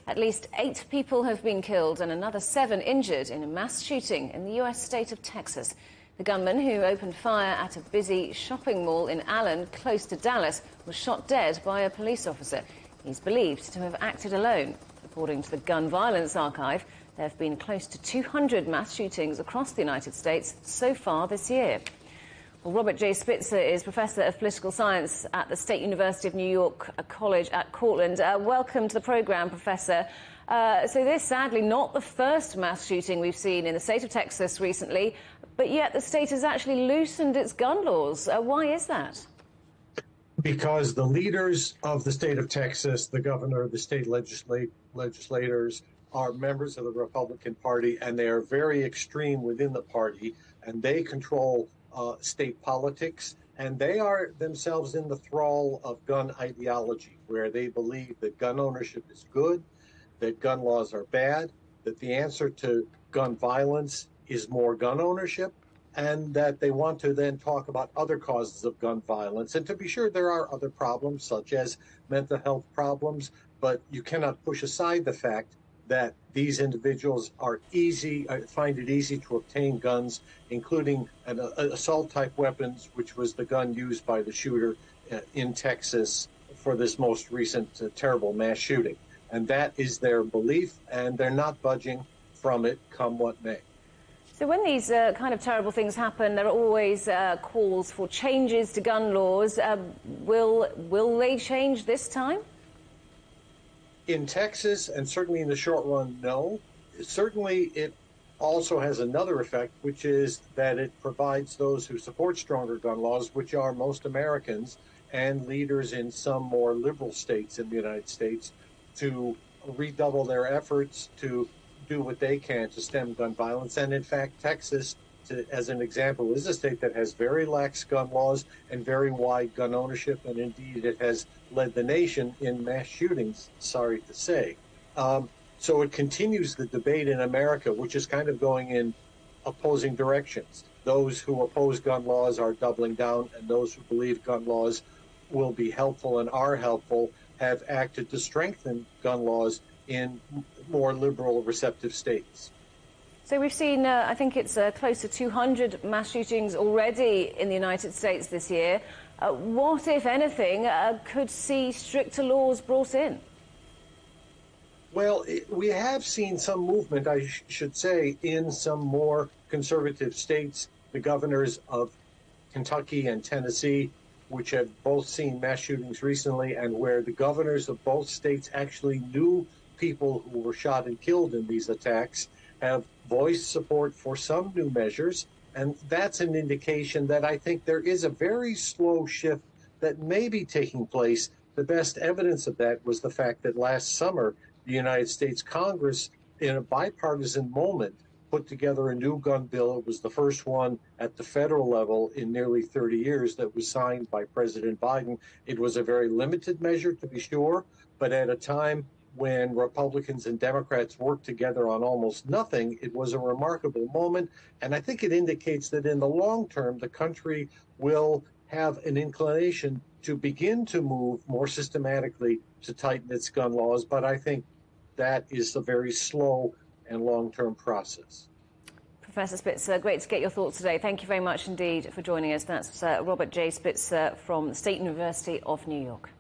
At least 8 people have been killed and another 7 injured in a mass shooting in the U.S. state of Texas. The gunman, who opened fire at a busy shopping mall in Allen, close to Dallas, was shot dead by a police officer. He's believed to have acted alone. According to the Gun Violence Archive, there have been close to 200 mass shootings across the United States so far this year. Well, Robert J. Spitzer is Professor of Political Science at the State University of New York College at Cortland. Welcome to the programme, Professor. So this, sadly, not the first mass shooting we've seen in the state of Texas recently, but yet the state has actually loosened its gun laws. Why is that? Because the leaders of the state of Texas, the governor, the state legislators, are members of the Republican Party, and they are very extreme within the party, and they control state politics, and they are themselves in the thrall of gun ideology, where they believe that gun ownership is good, that gun laws are bad, that the answer to gun violence is more gun ownership, and that they want to then talk about other causes of gun violence. And to be sure, there are other problems, such as mental health problems, but you cannot push aside the fact that these individuals are find it easy to obtain guns, including assault-type weapons, which was the gun used by the shooter in Texas for this most recent terrible mass shooting. And that is their belief, and they're not budging from it, come what may. So when these kind of terrible things happen, there are always calls for changes to gun laws. Will they change this time? In Texas, and certainly in the short run, no. Certainly, it also has another effect, which is that it provides those who support stronger gun laws, which are most Americans and leaders in some more liberal states in the United States, to redouble their efforts to do what they can to stem gun violence. And in fact, Texas, as an example, is a state that has very lax gun laws and very wide gun ownership, and indeed it has led the nation in mass shootings, sorry to say. So it continues the debate in America, which is kind of going in opposing directions. Those who oppose gun laws are doubling down, and those who believe gun laws will be helpful and are helpful have acted to strengthen gun laws in more liberal, receptive states. So we've seen, I think it's close to 200 mass shootings already in the United States this year. What, if anything, could see stricter laws brought in? Well, we have seen some movement, I should say, in some more conservative states. The governors of Kentucky and Tennessee, which have both seen mass shootings recently, and where the governors of both states actually knew people who were shot and killed in these attacks, have voiced support for some new measures. And that's an indication that I think there is a very slow shift that may be taking place. The best evidence of that was the fact that last summer, the United States Congress, in a bipartisan moment, put together a new gun bill. It was the first one at the federal level in nearly 30 years that was signed by President Biden. It was a very limited measure, to be sure, but at a time when Republicans and Democrats worked together on almost nothing, it was a remarkable moment. And I think it indicates that in the long term, the country will have an inclination to begin to move more systematically to tighten its gun laws. But I think that is a very slow and long-term process. Professor Spitzer, great to get your thoughts today. Thank you very much indeed for joining us. That's Robert J. Spitzer from the State University of New York.